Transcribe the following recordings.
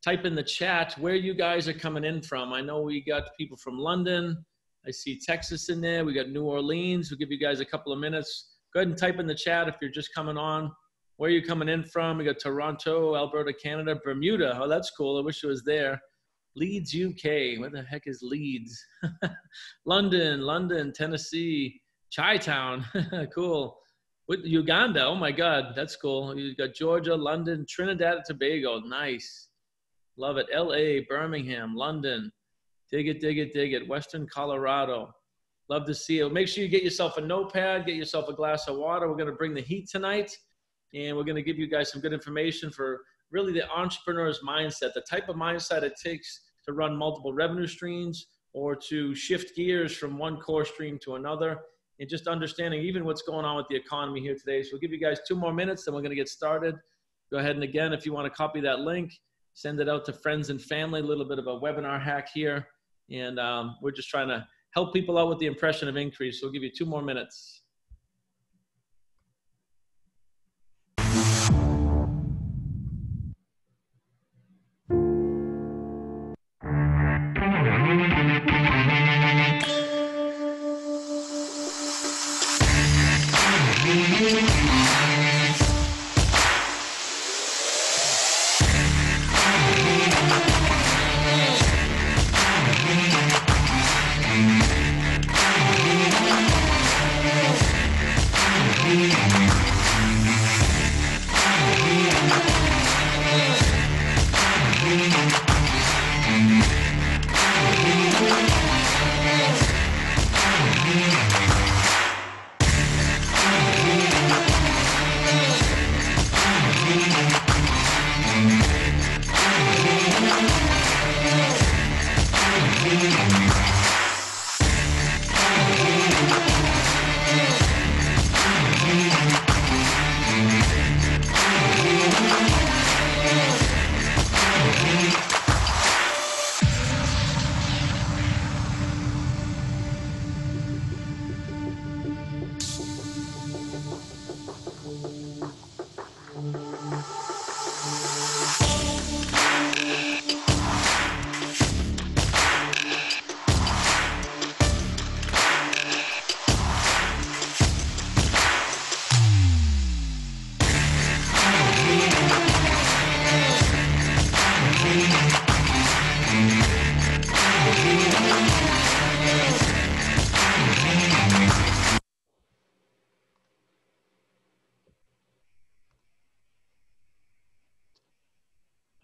type in the chat where you guys are coming in from. I know we got people from London. I see Texas in there. We got New Orleans. We'll give you guys a couple of minutes. Go ahead and type in the chat if you're just coming on. Where are you coming in from? We got Toronto, Alberta, Canada, Bermuda. Oh, that's cool. I wish it was there. Leeds, UK. Where the heck is Leeds? London, Tennessee, Chi-Town. Cool. With Uganda. Oh my God, that's cool. You got Georgia, London, Trinidad and Tobago. Nice. Love it. LA, Birmingham, London. Dig it, dig it, dig it. Western Colorado. Love to see it. Make sure you get yourself a notepad, get yourself a glass of water. We're going to bring the heat tonight, and we're going to give you guys some good information for really the entrepreneur's mindset, the type of mindset it takes to run multiple revenue streams or to shift gears from one core stream to another, and just understanding even what's going on with the economy here today. So we'll give you guys 2 more minutes, then we're going to get started. Go ahead, and again, if you want to copy that link, send it out to friends and family, a little bit of a webinar hack here. And we're just trying to help people out with the impression of increase. So we'll give you 2 more minutes.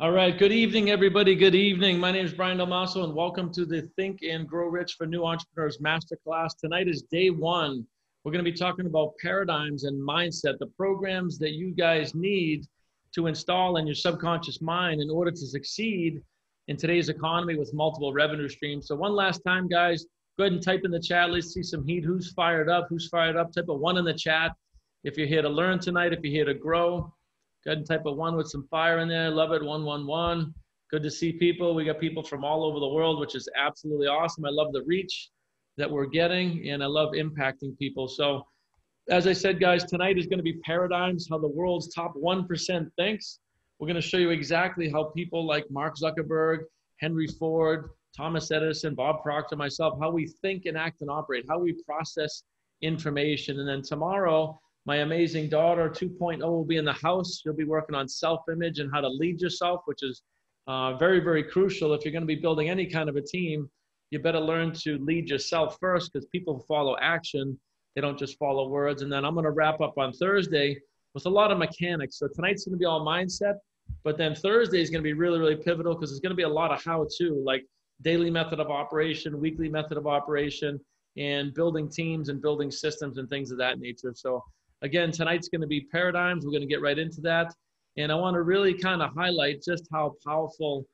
All right, good evening, everybody. Good evening. My name is Brian Dalmaso, and welcome to the Think and Grow Rich for New Entrepreneurs Masterclass. Tonight is day 1. We're going to be talking about paradigms and mindset, the programs that you guys need to install in your subconscious mind in order to succeed in today's economy with multiple revenue streams. So one last time, guys, go ahead and type in the chat. Let's see some heat. Who's fired up? Who's fired up? Type a 1 in the chat if you're here to learn tonight, if you're here to grow. Go ahead and type a 1 with some fire in there. Love it. 1, 1, 1. Good to see people. We got people from all over the world, which is absolutely awesome. I love the reach that we're getting, and I love impacting people. So as I said, guys, tonight is going to be paradigms, how the world's top 1% thinks. We're going to show you exactly how people like Mark Zuckerberg, Henry Ford, Thomas Edison, Bob Proctor, myself, how we think and act and operate, how we process information. And then tomorrow, my amazing daughter 2.0 will be in the house. She'll be working on self-image and how to lead yourself, which is very, very crucial. If you're going to be building any kind of a team, you better learn to lead yourself first, because people follow action. They don't just follow words. And then I'm going to wrap up on Thursday with a lot of mechanics. So tonight's going to be all mindset, but then Thursday is going to be really, really pivotal, because there's going to be a lot of how-to, like daily method of operation, weekly method of operation, and building teams and building systems and things of that nature. So again, tonight's going to be paradigms. We're going to get right into that. And I want to really kind of highlight just how powerful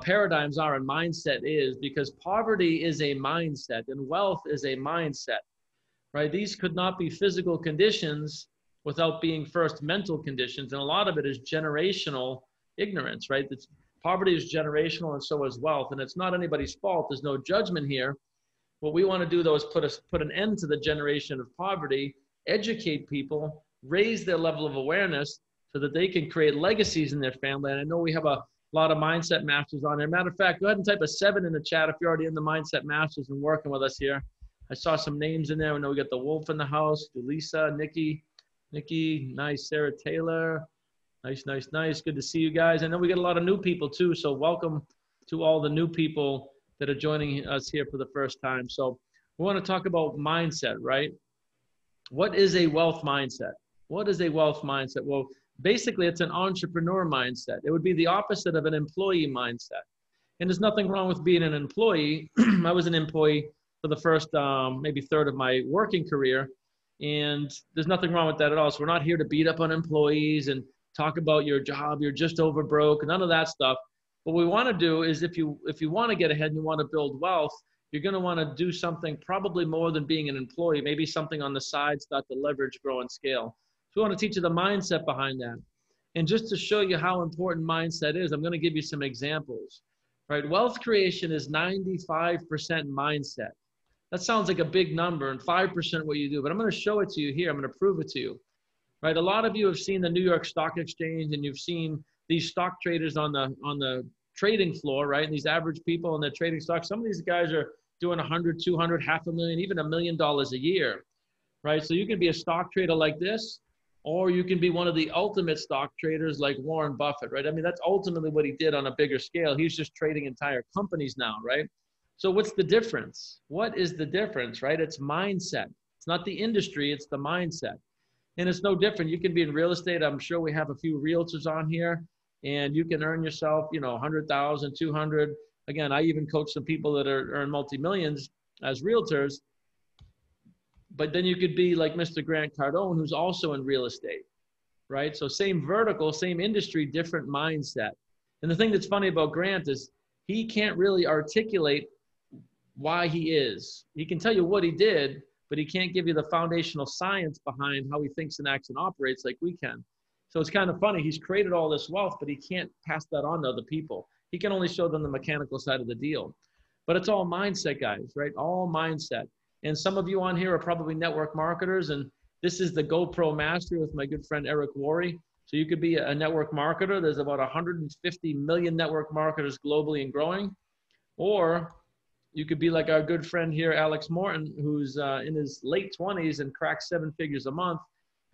paradigms are and mindset is, because poverty is a mindset and wealth is a mindset, right? These could not be physical conditions without being first mental conditions. And a lot of it is generational ignorance, right? Poverty is generational, and so is wealth. And it's not anybody's fault. There's no judgment here. What we want to do, though, is put an end to the generation of poverty, educate people, raise their level of awareness so that they can create legacies in their family. And I know we have a A lot of mindset masters on there. Matter of fact, go ahead and type a 7 in the chat if you're already in the mindset masters and working with us here. I saw some names in there. I know we got the Wolf in the house, Lisa, Nikki, nice, Sarah Taylor. Nice, nice, nice. Good to see you guys. I know we got a lot of new people too. So welcome to all the new people that are joining us here for the first time. So we want to talk about mindset, right? What is a wealth mindset? What is a wealth mindset? Well, basically it's an entrepreneur mindset. It would be the opposite of an employee mindset. And there's nothing wrong with being an employee. I was an employee for the first maybe third of my working career. And there's nothing wrong with that at all. So we're not here to beat up on employees and talk about your job, you're just over broke, none of that stuff. What we want to do is if you want to get ahead and you want to build wealth, you're going to want to do something probably more than being an employee, maybe something on the side, start to leverage, grow, and scale. So we want to teach you the mindset behind that. And just to show you how important mindset is, I'm going to give you some examples, right? Wealth creation is 95% mindset. That sounds like a big number and 5% what you do, but I'm going to show it to you here. I'm going to prove it to you, right? A lot of you have seen the New York Stock Exchange and you've seen these stock traders on the trading floor, right? And these average people in their trading stocks, some of these guys are doing 100, 200, $500,000, even $1 million a year, right? So you can be a stock trader like this, or you can be one of the ultimate stock traders like Warren Buffett, right? I mean, that's ultimately what he did on a bigger scale. He's just trading entire companies now, right? So what's the difference? What is the difference, right? It's mindset. It's not the industry, it's the mindset. And it's no different. You can be in real estate. I'm sure we have a few realtors on here, and you can earn yourself, 100,000, 200. Again, I even coach some people that earn multi-millions as realtors. But then you could be like Mr. Grant Cardone, who's also in real estate, right? So same vertical, same industry, different mindset. And the thing that's funny about Grant is he can't really articulate why he is. He can tell you what he did, but he can't give you the foundational science behind how he thinks and acts and operates like we can. So it's kind of funny. He's created all this wealth, but he can't pass that on to other people. He can only show them the mechanical side of the deal. But it's all mindset, guys, right? All mindset. And some of you on here are probably network marketers, and this is the GoPro Mastery with my good friend Eric Worre. So you could be a network marketer. There's about 150 million network marketers globally and growing. Or you could be like our good friend here, Alex Morton, who's in his late 20s and cracks 7 figures a month.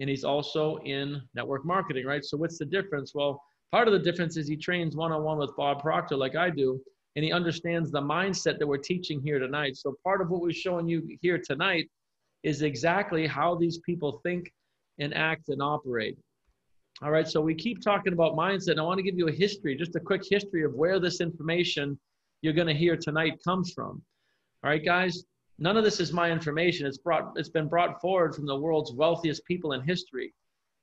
And he's also in network marketing, right? So what's the difference? Well, part of the difference is he trains one-on-one with Bob Proctor like I do, and he understands the mindset that we're teaching here tonight. So part of what we're showing you here tonight is exactly how these people think and act and operate. All right, so we keep talking about mindset, and I want to give you a history, just a quick history of where this information you're going to hear tonight comes from. All right, guys, none of this is my information. It's been brought forward from the world's wealthiest people in history.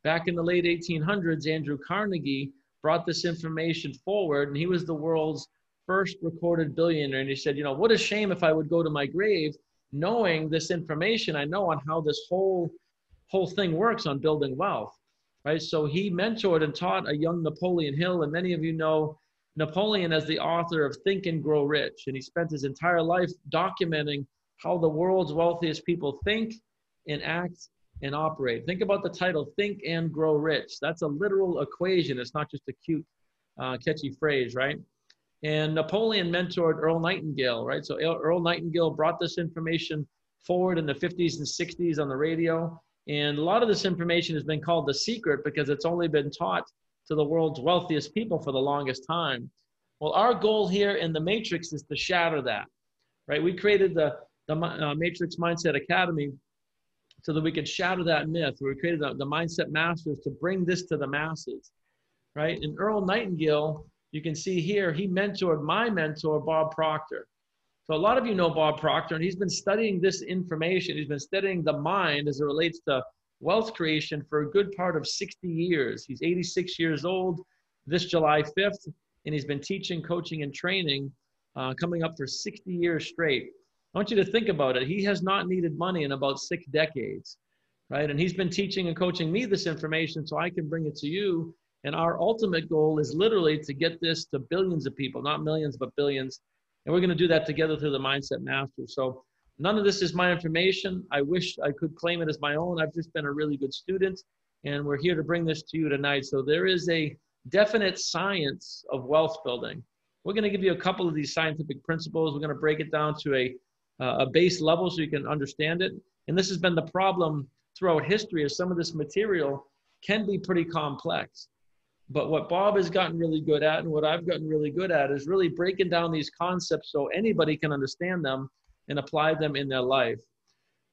Back in the late 1800s, Andrew Carnegie brought this information forward, and he was the world's first recorded billionaire. And he said, what a shame if I would go to my grave knowing this information I know on how this whole thing works on building wealth, right? So he mentored and taught a young Napoleon Hill, and many of you know Napoleon as the author of Think and Grow Rich, and he spent his entire life documenting how the world's wealthiest people think and act and operate. Think about the title, Think and Grow Rich. That's a literal equation. It's not just a cute, catchy phrase, right? And Napoleon mentored Earl Nightingale, right? So Earl Nightingale brought this information forward in the 50s and 60s on the radio. And a lot of this information has been called the secret because it's only been taught to the world's wealthiest people for the longest time. Well, our goal here in the Matrix is to shatter that, right? We created the Matrix Mindset Academy so that we could shatter that myth. We created the Mindset Masters to bring this to the masses, right? And Earl Nightingale, you can see here, he mentored my mentor, Bob Proctor. So a lot of you know Bob Proctor, and he's been studying this information. He's been studying the mind as it relates to wealth creation for a good part of 60 years. He's 86 years old this July 5th, and he's been teaching, coaching, and training coming up for 60 years straight. I want you to think about it. He has not needed money in about 6 decades, right? And he's been teaching and coaching me this information so I can bring it to you. And our ultimate goal is literally to get this to billions of people, not millions, but billions. And we're going to do that together through the Mindset Masters. So none of this is my information. I wish I could claim it as my own. I've just been a really good student, and we're here to bring this to you tonight. So there is a definite science of wealth building. We're going to give you a couple of these scientific principles. We're going to break it down to a base level so you can understand it. And this has been the problem throughout history, is some of this material can be pretty complex. But what Bob has gotten really good at, and what I've gotten really good at, is really breaking down these concepts so anybody can understand them and apply them in their life.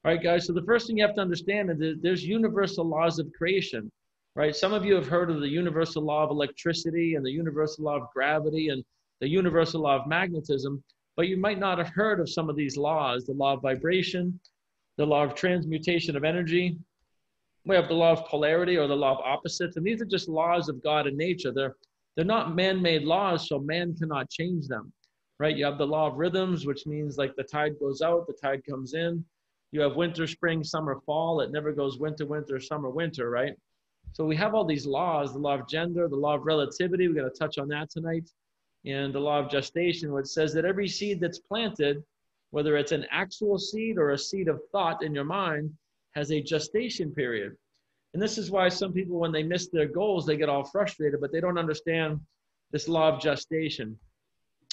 All right, guys, so the first thing you have to understand is that there's universal laws of creation, right? Some of you have heard of the universal law of electricity and the universal law of gravity and the universal law of magnetism, but you might not have heard of some of these laws: the law of vibration, the law of transmutation of energy. We have the law of polarity, or the law of opposites, and these are just laws of God and nature. They're not man-made laws, so man cannot change them, right? You have the law of rhythms, which means like the tide goes out, the tide comes in. You have winter, spring, summer, fall. It never goes winter, winter, summer, winter, right? So we have all these laws: the law of gender, the law of relativity. We're going to touch on that tonight. And the law of gestation, which says that every seed that's planted, whether it's an actual seed or a seed of thought in your mind, has a gestation period. And this is why some people, when they miss their goals, they get all frustrated, but they don't understand this law of gestation.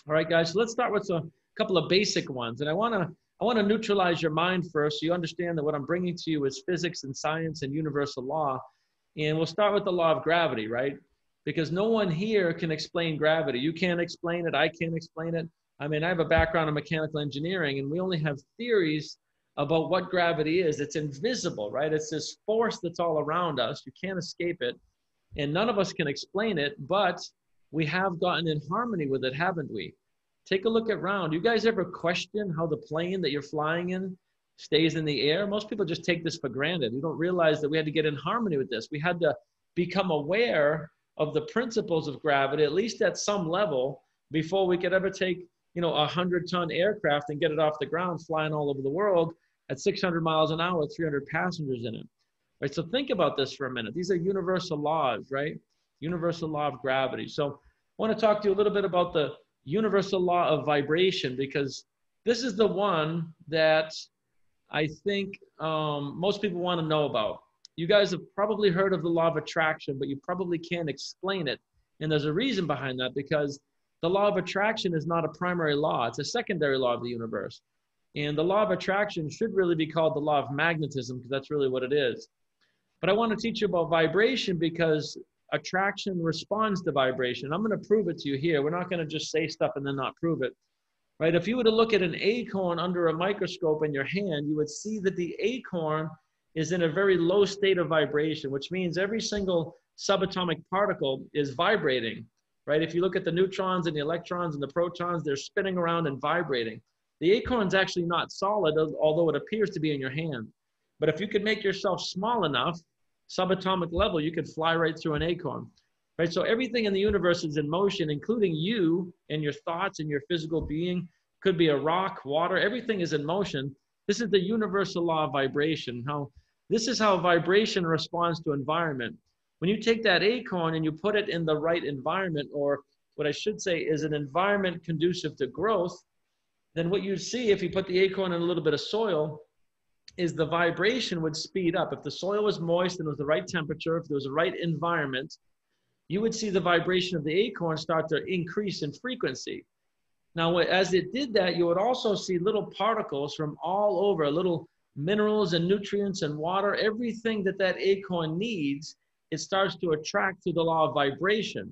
All right, guys, so let's start with a couple of basic ones. And I want to neutralize your mind first so you understand that what I'm bringing to you is physics and science and universal law. And we'll start with the law of gravity, right? Because no one here can explain gravity. You can't explain it. I can't explain it. I mean, I have a background in mechanical engineering, and we only have theories about what gravity is. It's invisible, right? It's this force that's all around us. You can't escape it. And none of us can explain it, but we have gotten in harmony with it, haven't we? Take a look around. You guys ever question how the plane that you're flying in stays in the air? Most people just take this for granted. You don't realize that we had to get in harmony with this. We had to become aware of the principles of gravity, at least at some level, before we could ever take, a 100-ton aircraft and get it off the ground flying all over the world at 600 miles an hour, 300 passengers in it. Right? So think about this for a minute. These are universal laws, right? Universal law of gravity. So I want to talk to you a little bit about the universal law of vibration, because this is the one that I think most people want to know about. You guys have probably heard of the law of attraction, but you probably can't explain it. And there's a reason behind that, because the law of attraction is not a primary law. It's a secondary law of the universe. And the law of attraction should really be called the law of magnetism, because that's really what it is. But I want to teach you about vibration, because attraction responds to vibration. I'm going to prove it to you here. We're not going to just say stuff and then not prove it. Right? If you were to look at an acorn under a microscope in your hand, you would see that the acorn is in a very low state of vibration, which means every single subatomic particle is vibrating, right? If you look at the neutrons and the electrons and the protons, they're spinning around and vibrating. The acorn's actually not solid, although it appears to be in your hand. But if you could make yourself small enough, subatomic level, you could fly right through an acorn, right? So everything in the universe is in motion, including you and your thoughts and your physical being. Could be a rock, water, everything is in motion. This is the universal law of vibration. This is how vibration responds to environment. When you take that acorn and you put it in the right environment, or what I should say is an environment conducive to growth, then what you'd see if you put the acorn in a little bit of soil is the vibration would speed up. If the soil was moist and it was the right temperature, if there was the right environment, you would see the vibration of the acorn start to increase in frequency. Now, as it did that, you would also see little particles from all over, little minerals and nutrients and water, everything that acorn needs, it starts to attract through the law of vibration.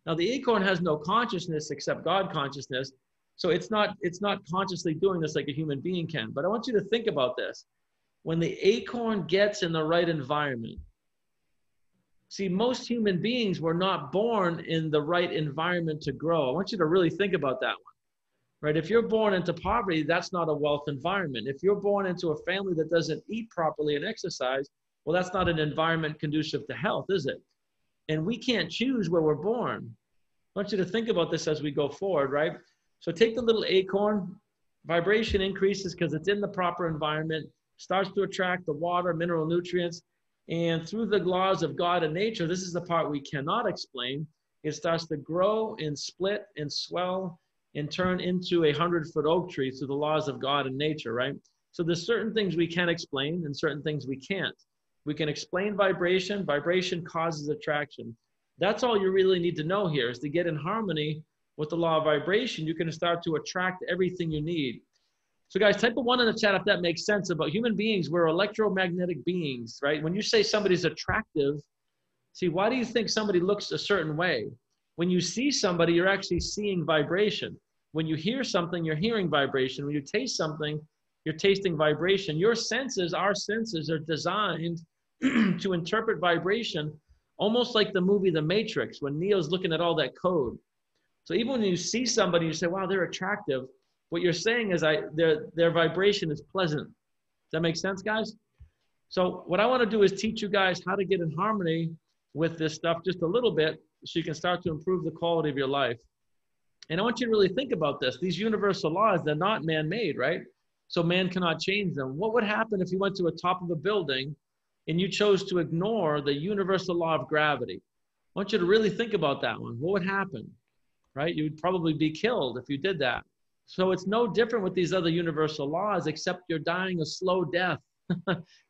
Now, the acorn has no consciousness except God consciousness, so it's not consciously doing this like a human being can. But I want you to think about this. When the acorn gets in the right environment, see, most human beings were not born in the right environment to grow. I want you to really think about that one. Right? If you're born into poverty, that's not a wealth environment. If you're born into a family that doesn't eat properly and exercise, well, that's not an environment conducive to health, is it? And we can't choose where we're born. I want you to think about this as we go forward, right? So take the little acorn, vibration increases because it's in the proper environment, starts to attract the water, mineral nutrients, and through the laws of God and nature, this is the part we cannot explain, it starts to grow and split and swell and turn into a 100-foot oak tree through the laws of God and nature, right? So there's certain things we can explain and certain things we can't. We can explain vibration. Vibration causes attraction. That's all you really need to know here, is to get in harmony with the law of vibration. You can start to attract everything you need. So guys, type a 1 in the chat if that makes sense. About human beings, we're electromagnetic beings, right? When you say somebody's attractive, see, why do you think somebody looks a certain way? When you see somebody, you're actually seeing vibration. When you hear something, you're hearing vibration. When you taste something, you're tasting vibration. Your senses, our senses, are designed to interpret vibration, almost like the movie The Matrix, when Neo's looking at all that code. So even when you see somebody, you say, wow, they're attractive. What you're saying is their vibration is pleasant. Does that make sense, guys? So what I want to do is teach you guys how to get in harmony with this stuff just a little bit, so you can start to improve the quality of your life. And I want you to really think about this. These universal laws, they're not man-made, right? So man cannot change them. What would happen if you went to the top of a building and you chose to ignore the universal law of gravity? I want you to really think about that one. What would happen, right? You would probably be killed if you did that. So it's no different with these other universal laws, except you're dying a slow death,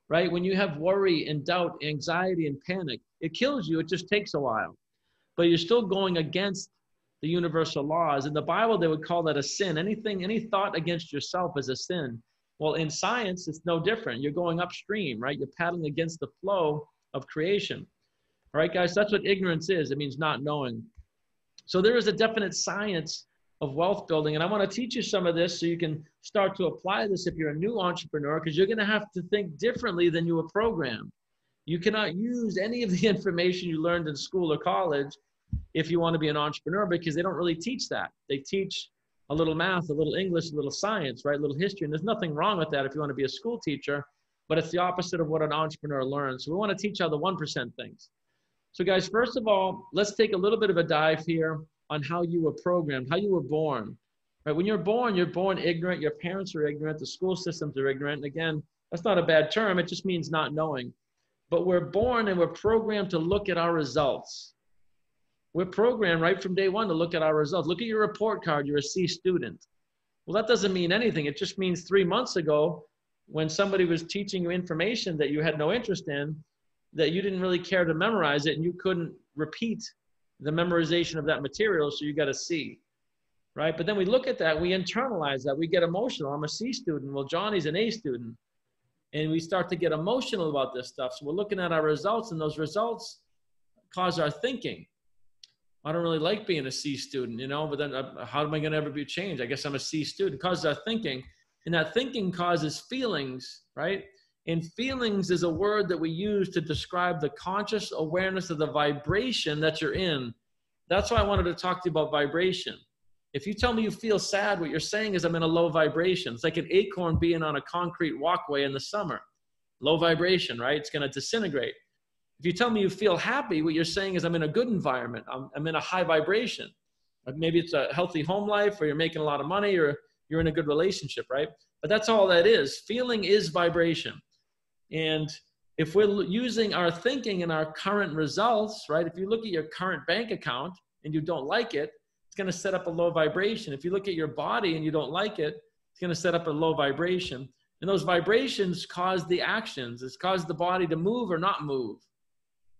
right? When you have worry and doubt, anxiety and panic, it kills you. It just takes a while. But you're still going against the universal laws. In the Bible, they would call that a sin. Any thought against yourself is a sin. Well, in science, it's no different. You're going upstream, right? You're paddling against the flow of creation. All right, guys, that's what ignorance is. It means not knowing. So there is a definite science of wealth building. And I want to teach you some of this so you can start to apply this if you're a new entrepreneur, because you're going to have to think differently than you were programmed. You cannot use any of the information you learned in school or college if you want to be an entrepreneur, because they don't really teach that. They teach a little math, a little English, a little science, right? A little history. And there's nothing wrong with that if you want to be a school teacher, but it's the opposite of what an entrepreneur learns. So we want to teach how the 1% things. So guys, first of all, let's take a little bit of a dive here on how you were programmed, how you were born, right? When you're born ignorant. Your parents are ignorant. The school systems are ignorant. And again, that's not a bad term. It just means not knowing. But we're born and we're programmed to look at our results. We're programmed right from day one to look at our results. Look at your report card. You're a C student. Well, that doesn't mean anything. It just means 3 months ago, when somebody was teaching you information that you had no interest in, that you didn't really care to memorize it, and you couldn't repeat the memorization of that material, so you got a C, right? But then we look at that, we internalize that, we get emotional. I'm a C student. Well, Johnny's an A student. And we start to get emotional about this stuff. So we're looking at our results, and those results cause our thinking. I don't really like being a C student, you know, but then how am I going to ever be changed? I guess I'm a C student. It causes our thinking, and that thinking causes feelings, right? And feelings is a word that we use to describe the conscious awareness of the vibration that you're in. That's why I wanted to talk to you about vibration. If you tell me you feel sad, what you're saying is I'm in a low vibration. It's like an acorn being on a concrete walkway in the summer. Low vibration, right? It's going to disintegrate. If you tell me you feel happy, what you're saying is I'm in a good environment. I'm in a high vibration. Maybe it's a healthy home life, or you're making a lot of money, or you're in a good relationship, right? But that's all that is. Feeling is vibration. And if we're using our thinking and our current results, right? If you look at your current bank account and you don't like it, it's going to set up a low vibration. If you look at your body and you don't like it, it's going to set up a low vibration. And those vibrations cause the actions. It's caused the body to move or not move,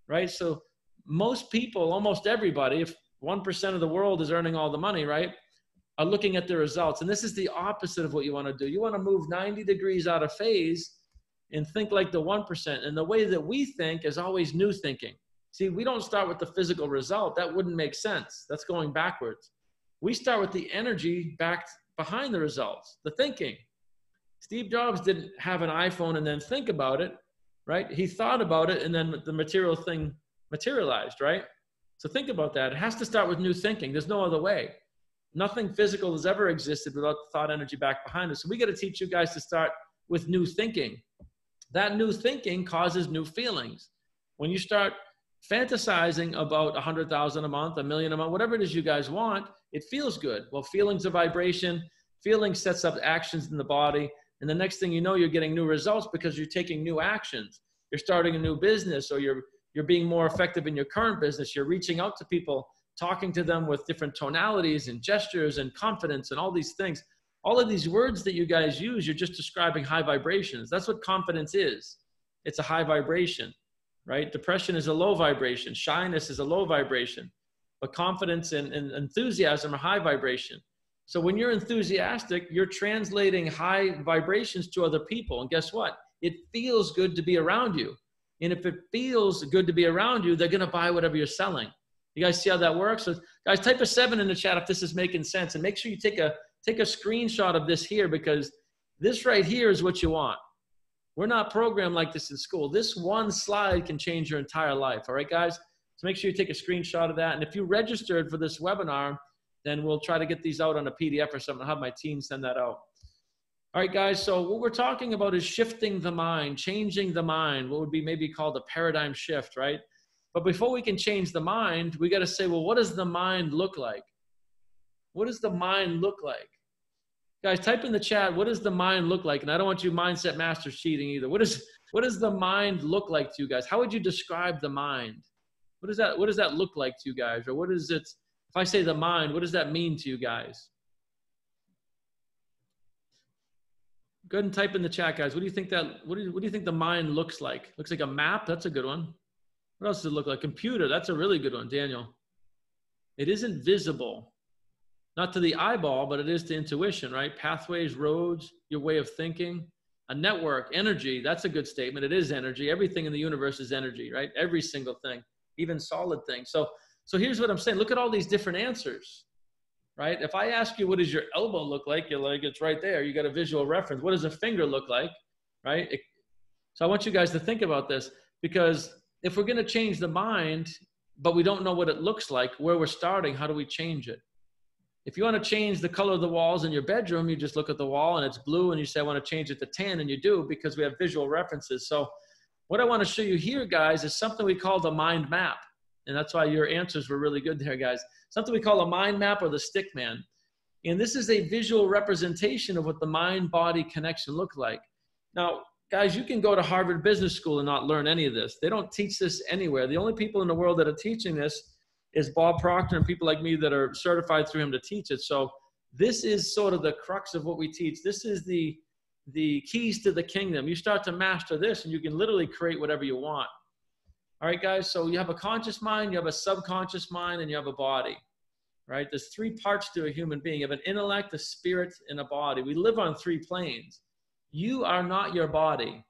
right? So most people, almost everybody, if 1% of the world is earning all the money, right, are looking at the results. And this is the opposite of what you want to do. You want to move 90 degrees out of phase and think like the 1%. And the way that we think is always new thinking. See, we don't start with the physical result. That wouldn't make sense. That's going backwards. We start with the energy back behind the results, the thinking. Steve Jobs didn't have an iPhone and then think about it, right? He thought about it, and then the material thing materialized, right? So think about that. It has to start with new thinking. There's no other way. Nothing physical has ever existed without the thought energy back behind us. So we got to teach you guys to start with new thinking. That new thinking causes new feelings. When you start fantasizing about 100,000 a month, $1 million a month, whatever it is you guys want, it feels good. Well, feelings are vibration. Feeling sets up actions in the body. And the next thing you know, you're getting new results because you're taking new actions. You're starting a new business, or you're being more effective in your current business. You're reaching out to people, talking to them with different tonalities and gestures and confidence and all these things. All of these words that you guys use, you're just describing high vibrations. That's what confidence is. It's a high vibration. right? Depression is a low vibration. Shyness is a low vibration. But confidence and enthusiasm are high vibration. So when you're enthusiastic, you're translating high vibrations to other people. And guess what? It feels good to be around you. And if it feels good to be around you, they're going to buy whatever you're selling. You guys see how that works? So guys, type a 7 in the chat if this is making sense. And make sure you take a screenshot of this here, because this right here is what you want. We're not programmed like this in school. This one slide can change your entire life. All right, guys? So make sure you take a screenshot of that. And if you registered for this webinar, then we'll try to get these out on a PDF or something. I'll have my team send that out. All right, guys. So what we're talking about is shifting the mind, changing the mind, what would be maybe called a paradigm shift, right? But before we can change the mind, we got to say, well, what does the mind look like? What does the mind look like? Guys, type in the chat, what does the mind look like? And I don't want you mindset masters cheating either. What does the mind look like to you guys? How would you describe the mind? What does that look like to you guys? Or what is it, if I say the mind, what does that mean to you guys? Go ahead and type in the chat, guys. What do you think the mind looks like? Looks like a map. That's a good one. What else does it look like? Computer. That's a really good one, Daniel. It isn't visible. Not to the eyeball, but it is to intuition, right? Pathways, roads, your way of thinking. A network, energy, that's a good statement. It is energy. Everything in the universe is energy, right? Every single thing, even solid things. So here's what I'm saying. Look at all these different answers, right? If I ask you, what does your elbow look like? You're like, it's right there. You got a visual reference. What does a finger look like, right? So I want you guys to think about this, because if we're going to change the mind, but we don't know what it looks like, where we're starting, how do we change it? If you want to change the color of the walls in your bedroom, you just look at the wall and it's blue and you say, I want to change it to tan, and you do, because we have visual references. So what I want to show you here, guys, is something we call the mind map. And that's why your answers were really good there, guys. Something we call a mind map, or the stick man. And this is a visual representation of what the mind-body connection looks like. Now, guys, you can go to Harvard Business School and not learn any of this. They don't teach this anywhere. The only people in the world that are teaching this is Bob Proctor and people like me that are certified through him to teach it. So this is sort of the crux of what we teach. This is the keys to the kingdom. You start to master this and you can literally create whatever you want. All right, guys, so you have a conscious mind, you have a subconscious mind, and you have a body, right? There's 3 parts to a human being. You have an intellect, a spirit, and a body. We live on 3 planes. You are not your body.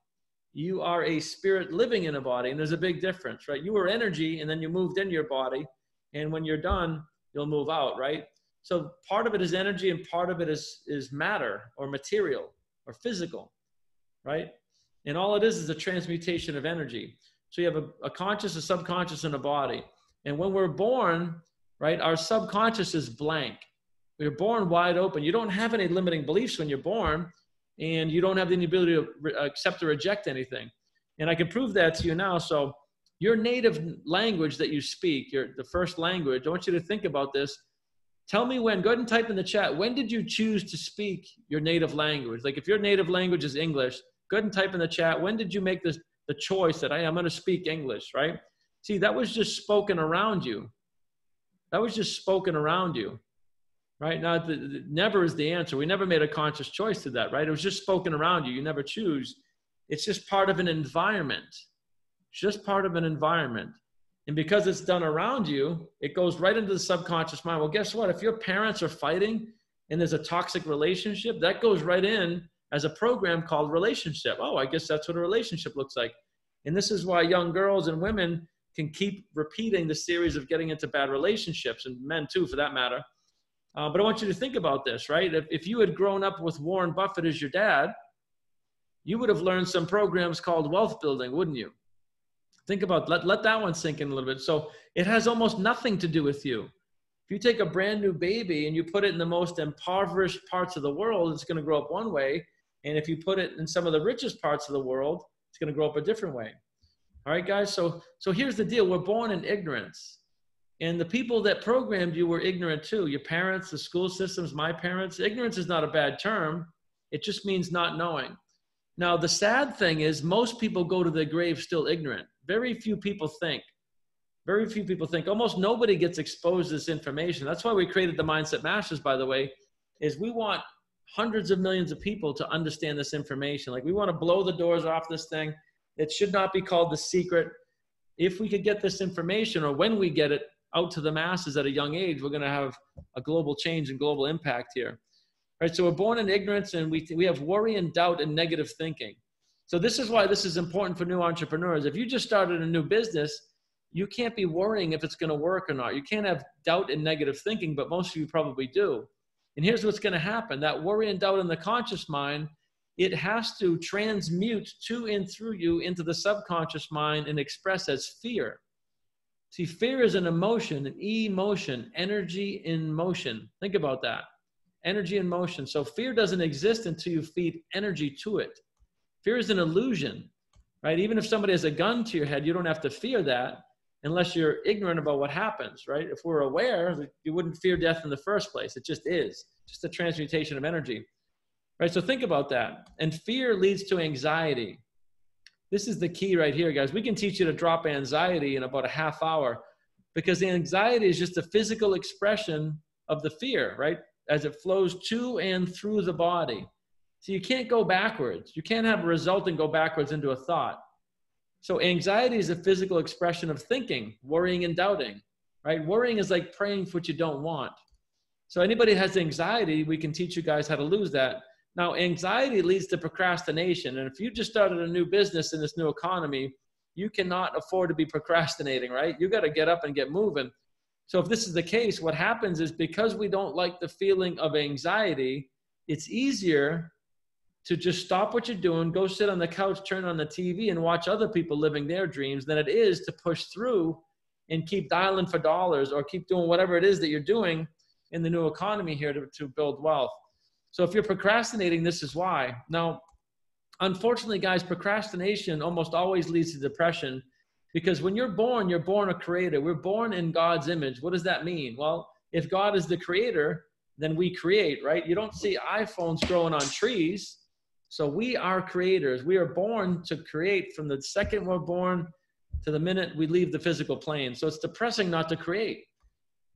You are a spirit living in a body, and there's a big difference, right? You were energy, and then you moved into your body. And when you're done, you'll move out, right? So part of it is energy and part of it is matter or material or physical, right? And all it is a transmutation of energy. So you have a conscious, a subconscious, and a body. And when we're born, right, our subconscious is blank. We're born wide open. You don't have any limiting beliefs when you're born, and you don't have any ability to accept or reject anything. And I can prove that to you now. So your native language that you speak, the first language, I want you to think about this. Tell me when, go ahead and type in the chat, when did you choose to speak your native language? Like if your native language is English, go ahead and type in the chat, when did you make the choice that I'm going to speak English, right? See, that was just spoken around you. That was just spoken around you, right? Now, never is the answer. We never made a conscious choice to that, right? It was just spoken around you. You never choose. It's just part of an environment. Just part of an environment. And because it's done around you, it goes right into the subconscious mind. Well, guess what? If your parents are fighting and there's a toxic relationship, that goes right in as a program called relationship. Oh, I guess that's what a relationship looks like. And this is why young girls and women can keep repeating the series of getting into bad relationships, and men too, for that matter. But I want you to think about this, right? If you had grown up with Warren Buffett as your dad, you would have learned some programs called wealth building, wouldn't you? Think about, let that one sink in a little bit. So it has almost nothing to do with you. If you take a brand new baby and you put it in the most impoverished parts of the world, it's going to grow up one way. And if you put it in some of the richest parts of the world, it's going to grow up a different way. All right, guys. So here's the deal. We're born in ignorance. And the people that programmed you were ignorant too. Your parents, the school systems, my parents. Ignorance is not a bad term. It just means not knowing. Now, the sad thing is most people go to their grave still ignorant. Very few people think. Very few people think. Almost nobody gets exposed to this information. That's why we created the Mindset Masters, by the way, is we want hundreds of millions of people to understand this information. Like we want to blow the doors off this thing. It should not be called The Secret. if we could get this information, or when we get it out to the masses at a young age, we're going to have a global change and global impact here. Right? So we're born in ignorance, and we have worry and doubt and negative thinking. So this is why this is important for new entrepreneurs. If you just started a new business, you can't be worrying if it's going to work or not. You can't have doubt and negative thinking, but most of you probably do. And here's what's going to happen. That worry and doubt in the conscious mind, it has to transmute to and through you into the subconscious mind and express as fear. See, fear is an emotion, an emotion, energy in motion. Think about that. Energy in motion. So fear doesn't exist until you feed energy to it. Fear is an illusion, right? Even if somebody has a gun to your head, you don't have to fear that unless you're ignorant about what happens, right? If we're aware, you wouldn't fear death in the first place. It just is, just a transmutation of energy, right? So think about that. And fear leads to anxiety. This is the key right here, guys. We can teach you to drop anxiety in about a half hour, because the anxiety is just a physical expression of the fear, right? As it flows to and through the body. So you can't go backwards. You can't have a result and go backwards into a thought. So anxiety is a physical expression of thinking, worrying and doubting, right? Worrying is like praying for what you don't want. So anybody who has anxiety, we can teach you guys how to lose that. Now, anxiety leads to procrastination. And if you just started a new business in this new economy, you cannot afford to be procrastinating, right? You got to get up and get moving. So if this is the case, what happens is, because we don't like the feeling of anxiety, it's easier to just stop what you're doing, go sit on the couch, turn on the TV, and watch other people living their dreams than it is to push through and keep dialing for dollars, or keep doing whatever it is that you're doing in the new economy here to build wealth. So if you're procrastinating, this is why. Now, unfortunately, guys, procrastination almost always leads to depression, because when you're born a creator. We're born in God's image. What does that mean? Well, if God is the creator, then we create, right? You don't see iPhones growing on trees. So we are creators. We are born to create from the second we're born to the minute we leave the physical plane. So it's depressing not to create,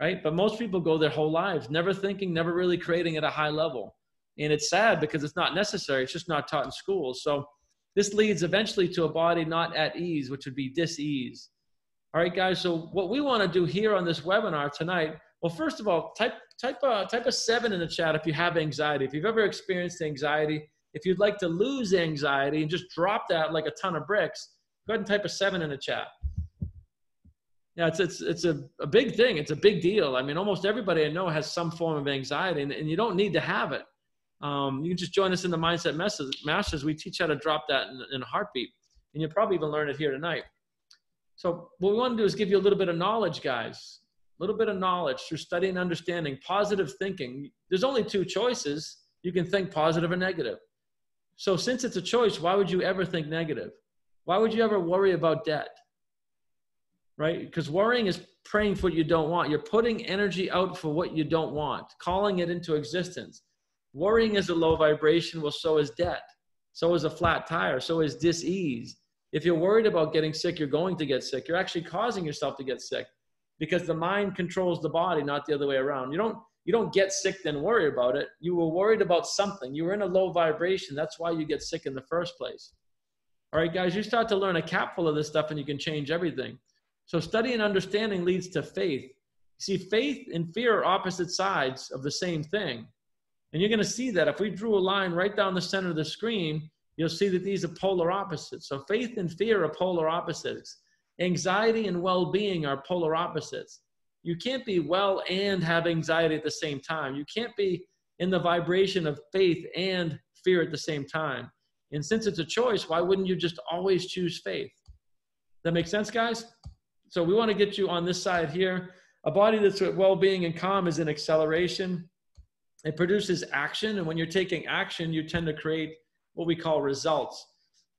right? But most people go their whole lives never thinking, never really creating at a high level. And it's sad because it's not necessary. It's just not taught in schools. So this leads eventually to a body not at ease, which would be dis-ease. All right, guys. So what we want to do here on this webinar tonight, well, first of all, type a 7 in the chat if you have anxiety. If you've ever experienced anxiety, if you'd like to lose anxiety and just drop that like a ton of bricks, go ahead and type a 7 in the chat. Yeah, it's a big thing. It's a big deal. I mean, almost everybody I know has some form of anxiety, and you don't need to have it. You can just join us in the Mindset Masters. We teach how to drop that in a heartbeat, and you'll probably even learn it here tonight. So what we want to do is give you a little bit of knowledge, guys, a little bit of knowledge through study and understanding, positive thinking. There's only 2 choices. You can think positive or negative. So since it's a choice, why would you ever think negative? Why would you ever worry about debt? Right? Because worrying is praying for what you don't want. You're putting energy out for what you don't want, calling it into existence. Worrying is a low vibration. Well, so is debt. So is a flat tire. So is dis-ease. If you're worried about getting sick, you're going to get sick. You're actually causing yourself to get sick, because the mind controls the body, not the other way around. You don't get sick then worry about it. You were worried about something. You were in a low vibration. That's why you get sick in the first place. All right, guys, you start to learn a capful of this stuff and you can change everything. So study and understanding leads to faith. See, faith and fear are opposite sides of the same thing. And you're going to see that if we drew a line right down the center of the screen, you'll see that these are polar opposites. So faith and fear are polar opposites. Anxiety and well-being are polar opposites. You can't be well and have anxiety at the same time. You can't be in the vibration of faith and fear at the same time. And since it's a choice, why wouldn't you just always choose faith? That make sense, guys? So we want to get you on this side here. A body that's with well-being and calm is in acceleration. It produces action. And when you're taking action, you tend to create what we call results.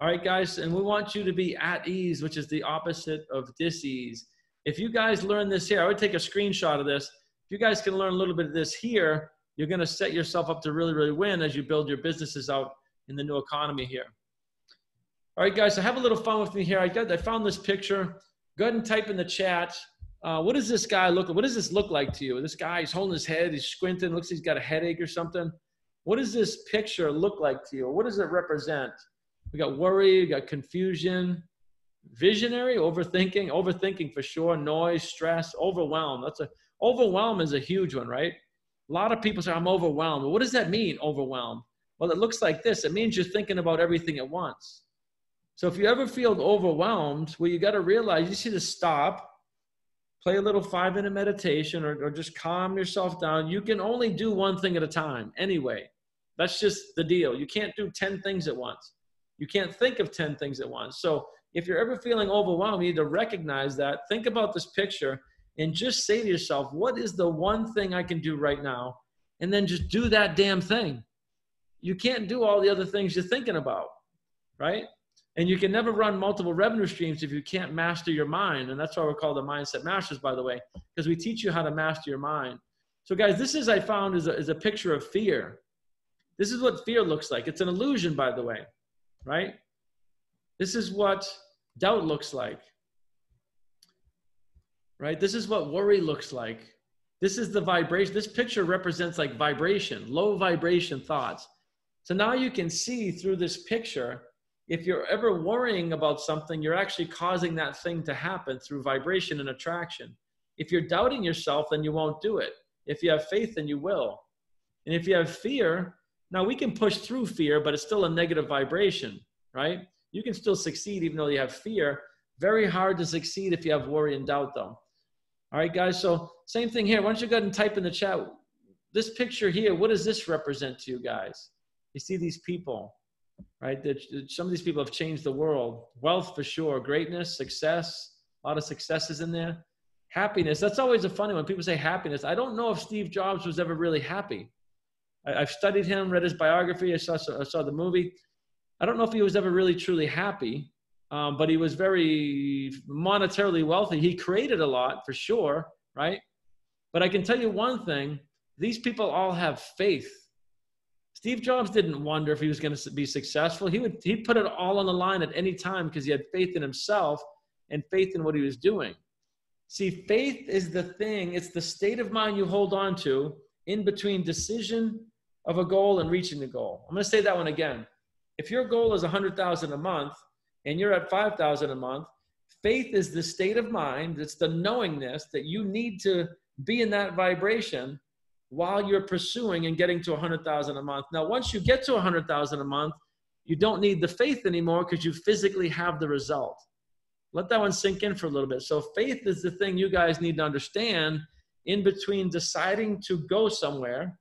All right, guys. And we want you to be at ease, which is the opposite of dis-ease. If you guys learn this here, I would take a screenshot of this. If you guys can learn a little bit of this here, you're going to set yourself up to really, really win as you build your businesses out in the new economy here. All right, guys, so have a little fun with me here. I found this picture. Go ahead and type in the chat. What does this guy look like? What does this look like to you? This guy, he's holding his head. He's squinting. Looks like he's got a headache or something. What does this picture look like to you? What does it represent? We got worry. We got confusion. Visionary, overthinking for sure, noise, stress, overwhelm. Overwhelm is a huge one, right? A lot of people say, I'm overwhelmed. What does that mean, overwhelmed? Well, it looks like this. It means you're thinking about everything at once. So if you ever feel overwhelmed, well, you got to realize you just need to stop, play a little 5-minute meditation, or just calm yourself down. You can only do one thing at a time anyway. That's just the deal. You can't do 10 things at once. You can't think of 10 things at once. So if you're ever feeling overwhelmed, you need to recognize that. Think about this picture and just say to yourself, what is the one thing I can do right now? And then just do that damn thing. You can't do all the other things you're thinking about, right? And you can never run multiple revenue streams if you can't master your mind. And that's why we're called the Mindset Masters, by the way, because we teach you how to master your mind. So guys, this is, I found, is a picture of fear. This is what fear looks like. It's an illusion, by the way, right? This is what doubt looks like, right? This is what worry looks like. This is the vibration. This picture represents like vibration, low vibration thoughts. So now you can see through this picture, if you're ever worrying about something, you're actually causing that thing to happen through vibration and attraction. If you're doubting yourself, then you won't do it. If you have faith, then you will. And if you have fear, now we can push through fear, but it's still a negative vibration, right? You can still succeed even though you have fear. Very hard to succeed if you have worry and doubt though. All right, guys, so same thing here. Why don't you go ahead and type in the chat, this picture here, what does this represent to you guys? You see these people, right? Some of these people have changed the world. Wealth for sure, greatness, success, a lot of successes in there. Happiness, that's always a funny one. People say happiness. I don't know if Steve Jobs was ever really happy. I've studied him, read his biography, I saw the movie. I don't know if he was ever really truly happy, but he was very monetarily wealthy. He created a lot for sure, right? But I can tell you one thing, these people all have faith. Steve Jobs didn't wonder if he was going to be successful. He'd put it all on the line at any time because he had faith in himself and faith in what he was doing. See, faith is the thing. It's the state of mind you hold on to in between decision of a goal and reaching the goal. I'm going to say that one again. If your goal is 100,000 a month and you're at 5,000 a month, faith is the state of mind. It's the knowingness that you need to be in that vibration while you're pursuing and getting to 100,000 a month. Now, once you get to 100,000 a month, you don't need the faith anymore because you physically have the result. Let that one sink in for a little bit. So faith is the thing you guys need to understand in between deciding to go somewhere,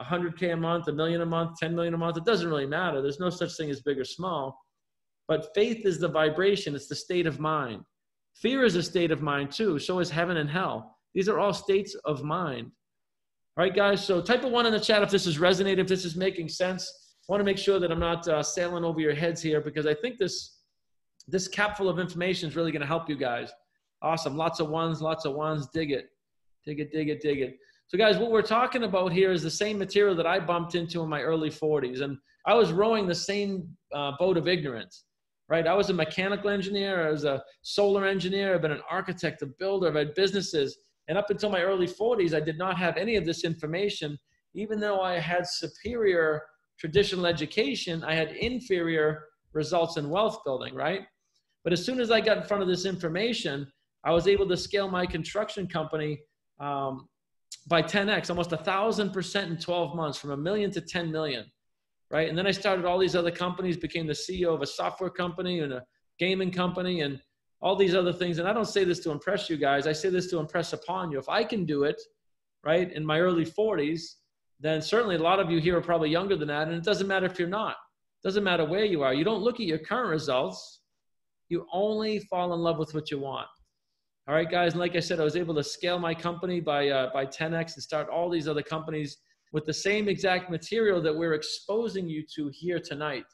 100K a month, $1 million a month, 10 million a month. It doesn't really matter. There's no such thing as big or small. But faith is the vibration. It's the state of mind. Fear is a state of mind too. So is heaven and hell. These are all states of mind. All right, guys. So type a 1 in the chat if this is resonating, if this is making sense. I want to make sure that I'm not sailing over your heads here because I think this capful of information is really going to help you guys. Awesome. Lots of ones. Dig it. Dig it, dig it, dig it. So guys, what we're talking about here is the same material that I bumped into in my early 40s. And I was rowing the same boat of ignorance, right? I was a mechanical engineer. I was a solar engineer. I've been an architect, a builder. I've had businesses. And up until my early 40s, I did not have any of this information. Even though I had superior traditional education, I had inferior results in wealth building, right? But as soon as I got in front of this information, I was able to scale my construction company by 10x, almost 1,000% in 12 months, from $1 million to 10 million, right? And then I started all these other companies, became the CEO of a software company and a gaming company and all these other things. And I don't say this to impress you guys. I say this to impress upon you. If I can do it, right, in my early 40s, then certainly a lot of you here are probably younger than that. And it doesn't matter if you're not. It doesn't matter where you are. You don't look at your current results. You only fall in love with what you want. All right, guys. And like I said, I was able to scale my company by 10x and start all these other companies with the same exact material that we're exposing you to here tonight.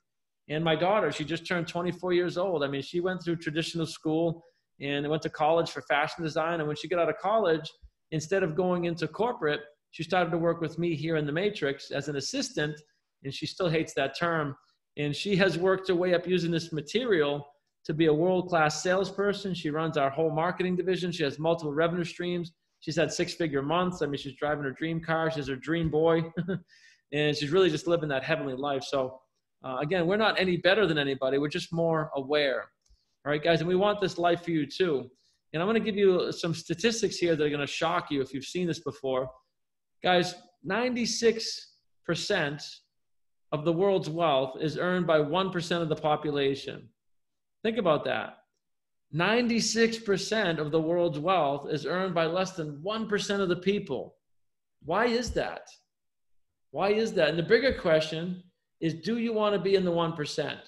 And my daughter, she just turned 24 years old. I mean, she went through traditional school and went to college for fashion design. And when she got out of college, instead of going into corporate, she started to work with me here in the Matrix as an assistant. And she still hates that term. And she has worked her way up using this material to be a world-class salesperson. She runs our whole marketing division. She has multiple revenue streams. She's had 6-figure months. I mean, she's driving her dream car. She has her dream boy. And she's really just living that heavenly life. So again, we're not any better than anybody. We're just more aware. All right, guys, and we want this life for you too. And I'm going to give you some statistics here that are going to shock you if you've seen this before. Guys, 96% of the world's wealth is earned by 1% of the population. Think about that. 96% of the world's wealth is earned by less than 1% of the people. Why is that? Why is that? And the bigger question is, do you want to be in the 1%?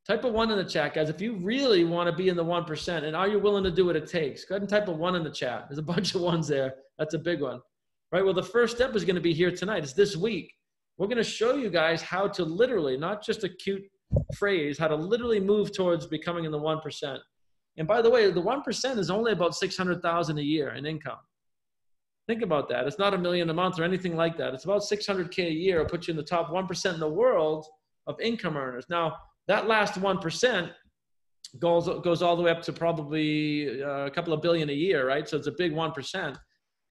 Type a 1 in the chat, guys, if you really want to be in the 1%, and are you willing to do what it takes? Go ahead and type a 1 in the chat. There's a bunch of 1s there. That's a big one. Right? Well, the first step is going to be here tonight. It's this week. We're going to show you guys how to literally, not just a cute phrase, how to literally move towards becoming in the 1%. And by the way, the 1% is only about $600,000 a year in income. Think about that. It's not $1 million a month or anything like that. It's about $600K a year. It'll put you in the top 1% in the world of income earners. Now, that last 1% goes all the way up to probably a couple of billion a year, right? So it's a big 1%.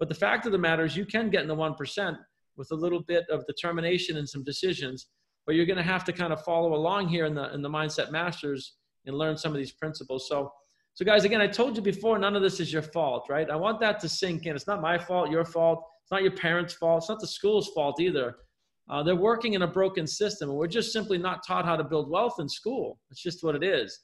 But the fact of the matter is you can get in the 1% with a little bit of determination and some decisions, but you're going to have to kind of follow along here in the Mindset Masters and learn some of these principles. So guys, again, I told you before, none of this is your fault, right? I want that to sink in. It's not my fault, your fault. It's not your parents' fault. It's not the school's fault either. They're working in a broken system, and we're just simply not taught how to build wealth in school. It's just what it is.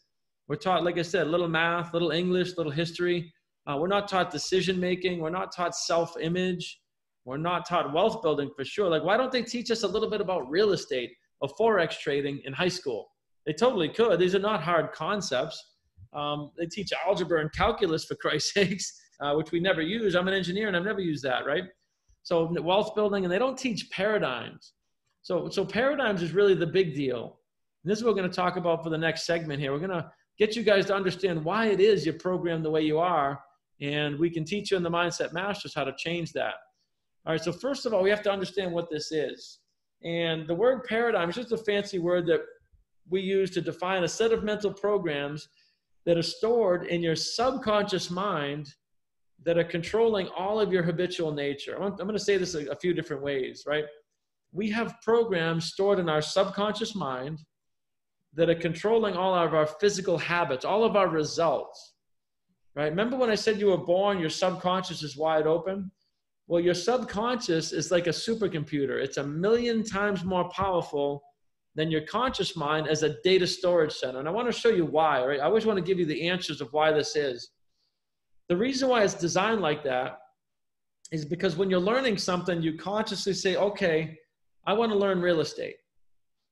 We're taught, like I said, little math, little English, little history. We're not taught decision-making. We're not taught self-image. We're not taught wealth building for sure. Like, why don't they teach us a little bit about real estate or Forex trading in high school? They totally could. These are not hard concepts. They teach algebra and calculus, for Christ's sakes, which we never use. I'm an engineer, and I've never used that, right? So wealth building, and they don't teach paradigms. So paradigms is really the big deal. And this is what we're going to talk about for the next segment here. We're going to get you guys to understand why it is you're programmed the way you are, and we can teach you in the Mindset Masters how to change that. All right, so first of all, we have to understand what this is. And the word paradigm is just a fancy word that we use to define a set of mental programs that are stored in your subconscious mind that are controlling all of your habitual nature. I'm going to say this a few different ways, right? We have programs stored in our subconscious mind that are controlling all of our physical habits, all of our results, right? Remember when I said you were born, your subconscious is wide open? Well, your subconscious is like a supercomputer. It's 1,000,000 times more powerful than your conscious mind as a data storage center. And I want to show you why, right? I always want to give you the answers of why this is. The reason why it's designed like that is because when you're learning something, you consciously say, okay, I want to learn real estate.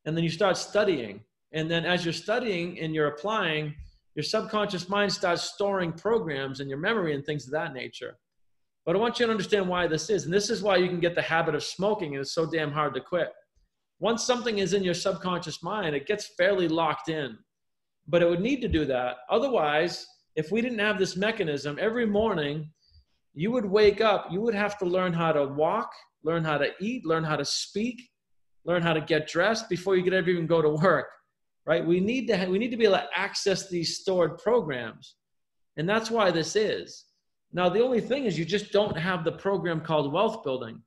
And then you start studying. And then as you're studying and you're applying, your subconscious mind starts storing programs in your memory and things of that nature. But I want you to understand why this is. And this is why you can get the habit of smoking, and it's so damn hard to quit. Once something is in your subconscious mind, it gets fairly locked in. But it would need to do that. Otherwise, if we didn't have this mechanism, every morning you would wake up, you would have to learn how to walk, learn how to eat, learn how to speak, learn how to get dressed before you could ever even go to work, right? We need to be able to access these stored programs. And that's why this is. Now, the only thing is you just don't have the program called wealth building.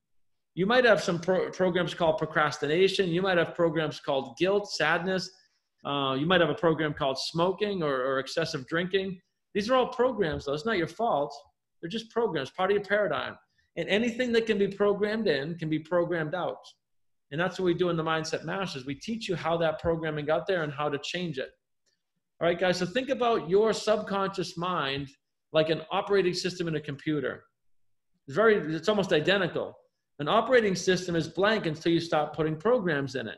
You might have some programs called procrastination. You might have programs called guilt, sadness. You might have a program called smoking or excessive drinking. These are all programs, though. It's not your fault. They're just programs, part of your paradigm. And anything that can be programmed in can be programmed out. And that's what we do in the Mindset Masters. We teach you how that programming got there and how to change it. All right, guys, so think about your subconscious mind like an operating system in a computer. It's almost identical. An operating system is blank until you start putting programs in it.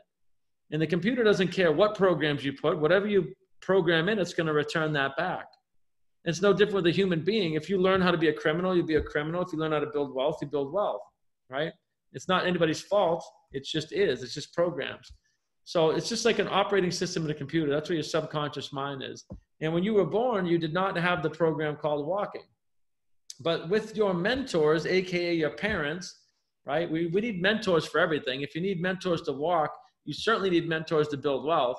And the computer doesn't care what programs you put. Whatever you program in, it's going to return that back. It's no different with a human being. If you learn how to be a criminal, you'll be a criminal. If you learn how to build wealth, you build wealth, right? It's not anybody's fault. It just is. It's just programs. So it's just like an operating system in a computer. That's where your subconscious mind is. And when you were born, you did not have the program called walking. But with your mentors, AKA your parents, right? We need mentors for everything. If you need mentors to walk, you certainly need mentors to build wealth.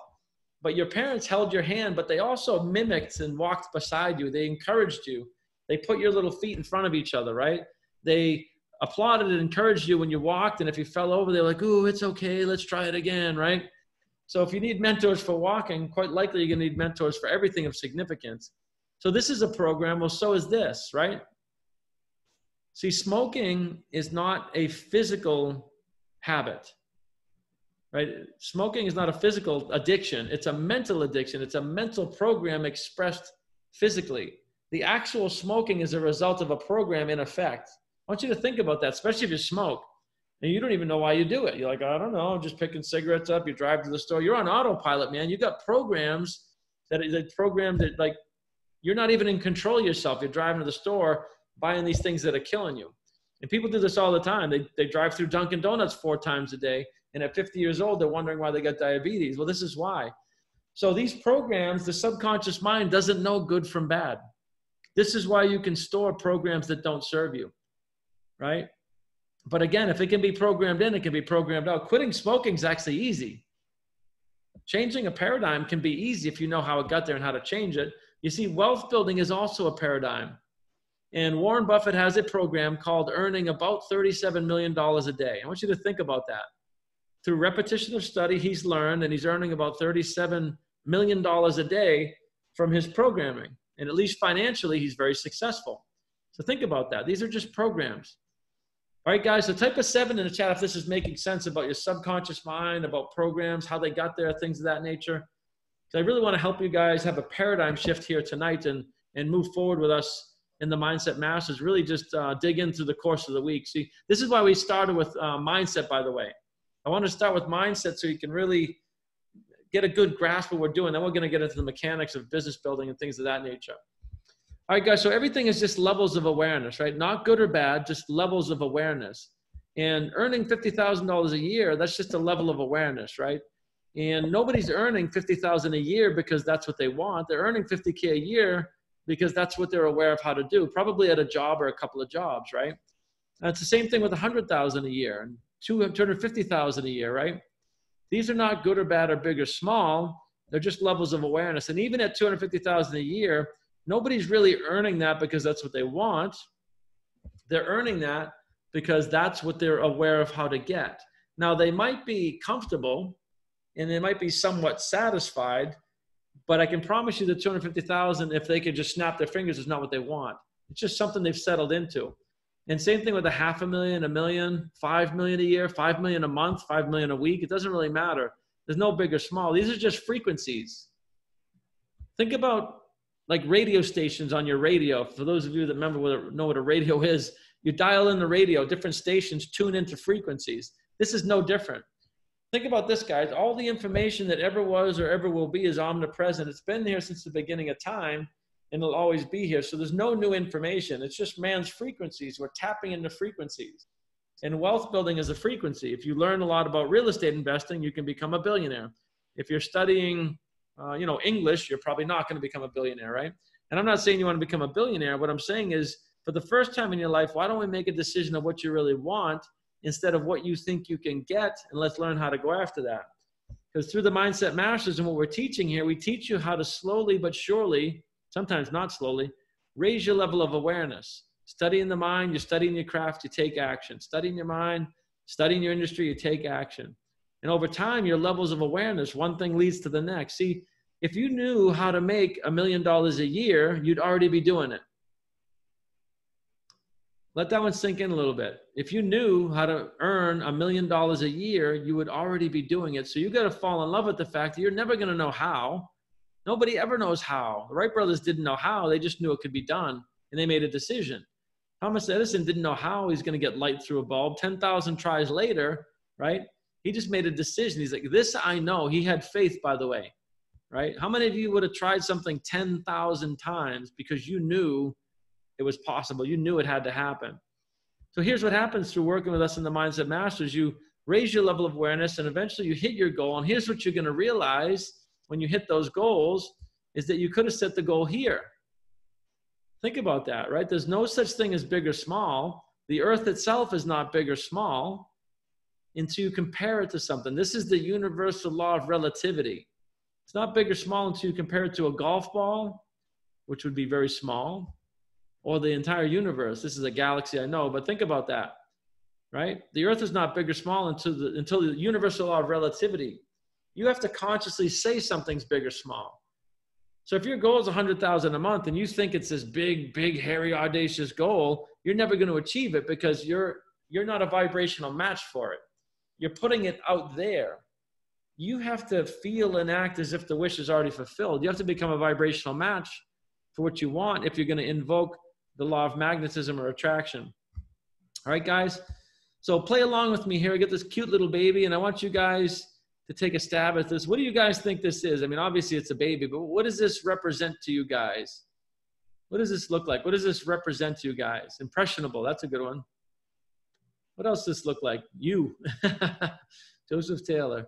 But your parents held your hand, but they also mimicked and walked beside you. They encouraged you. They put your little feet in front of each other, right? They applauded and encouraged you when you walked. And if you fell over, they were like, ooh, it's okay. Let's try it again, right? So if you need mentors for walking, quite likely you're going to need mentors for everything of significance. So this is a program. Well, so is this, right? See, smoking is not a physical habit, right? Smoking is not a physical addiction. It's a mental addiction. It's a mental program expressed physically. The actual smoking is a result of a program in effect. I want you to think about that, especially if you smoke and you don't even know why you do it. You're like, I don't know, I'm just picking cigarettes up. You drive to the store. You're on autopilot, man. You got programs that like you're not even in control of yourself. You're driving to the store, buying these things that are killing you. And people do this all the time. They drive through Dunkin' Donuts 4 times a day. And at 50 years old, they're wondering why they got diabetes. Well, this is why. So these programs, the subconscious mind doesn't know good from bad. This is why you can store programs that don't serve you, right? But again, if it can be programmed in, it can be programmed out. Quitting smoking is actually easy. Changing a paradigm can be easy if you know how it got there and how to change it. You see, wealth building is also a paradigm. And Warren Buffett has a program called Earning About $37 million a day. I want you to think about that. Through repetition of study, he's learned, and he's earning about $37 million a day from his programming. And at least financially, he's very successful. So think about that. These are just programs. All right, guys, so type a 7 in the chat if this is making sense about your subconscious mind, about programs, how they got there, things of that nature. So I really want to help you guys have a paradigm shift here tonight and move forward with us in the Mindset Masters. Really just dig in through the course of the week. See, this is why we started with mindset, by the way. I want to start with mindset so you can really get a good grasp of what we're doing. Then we're going to get into the mechanics of business building and things of that nature. All right, guys, so everything is just levels of awareness, right? Not good or bad, just levels of awareness. And earning $50,000 a year, that's just a level of awareness, right? And nobody's earning $50,000 a year because that's what they want. They're earning $50K a year because that's what they're aware of how to do, probably at a job or a couple of jobs, right? And it's the same thing with $100,000 a year and $250,000 a year, right? These are not good or bad or big or small. They're just levels of awareness. And even at $250,000 a year, nobody's really earning that because that's what they want. They're earning that because that's what they're aware of how to get. Now, they might be comfortable and they might be somewhat satisfied, but I can promise you that $250,000, if they could just snap their fingers, is not what they want. It's just something they've settled into. And same thing with $500,000, $1 million, $5 million a year, $5 million a month, $5 million a week. It doesn't really matter. There's no big or small. These are just frequencies. Think about like radio stations on your radio. For those of you that know what a radio is, you dial in the radio, different stations tune into frequencies. This is no different. Think about this, guys. All the information that ever was or ever will be is omnipresent. It's been here since the beginning of time, and it'll always be here. So there's no new information. It's just man's frequencies. We're tapping into frequencies. And wealth building is a frequency. If you learn a lot about real estate investing, you can become a billionaire. If you're studying English, you're probably not going to become a billionaire, right? And I'm not saying you want to become a billionaire. What I'm saying is, for the first time in your life, why don't we make a decision of what you really want instead of what you think you can get, and let's learn how to go after that. Because through the Mindset Masters and what we're teaching here, we teach you how to slowly but surely, sometimes not slowly, raise your level of awareness. Studying the mind, you're studying your craft, you take action. Studying your mind, studying your industry, you take action. And over time, your levels of awareness, one thing leads to the next. See, if you knew how to make $1 million a year, you'd already be doing it. Let that one sink in a little bit. If you knew how to earn $1 million a year, you would already be doing it. So you got to fall in love with the fact that you're never going to know how. Nobody ever knows how. The Wright brothers didn't know how. They just knew it could be done, and they made a decision. Thomas Edison didn't know how he's going to get light through a bulb. 10,000 tries later, right? He just made a decision. He's like, this I know. He had faith, by the way, right? How many of you would have tried something 10,000 times because you knew it was possible? You knew it had to happen. So here's what happens through working with us in the Mindset Masters. You raise your level of awareness, and eventually you hit your goal. And here's what you're going to realize when you hit those goals is that you could have set the goal here. Think about that, right? There's no such thing as big or small. The earth itself is not big or small until you compare it to something. This is the universal law of relativity. It's not big or small until you compare it to a golf ball, which would be very small, or the entire universe. This is a galaxy, I know, but think about that, right? The earth is not big or small until the universal law of relativity. You have to consciously say something's big or small. So if your goal is 100,000 a month and you think it's this big, big, hairy, audacious goal, you're never going to achieve it because you're not a vibrational match for it. You're putting it out there. You have to feel and act as if the wish is already fulfilled. You have to become a vibrational match for what you want if you're going to invoke the law of magnetism or attraction. All right, guys? So play along with me here. I get this cute little baby, and I want you guys to take a stab at this. What do you guys think this is? I mean, obviously it's a baby, but what does this represent to you guys? What does this look like? What does this represent to you guys? Impressionable, that's a good one. What else does this look like? You, Joseph Taylor.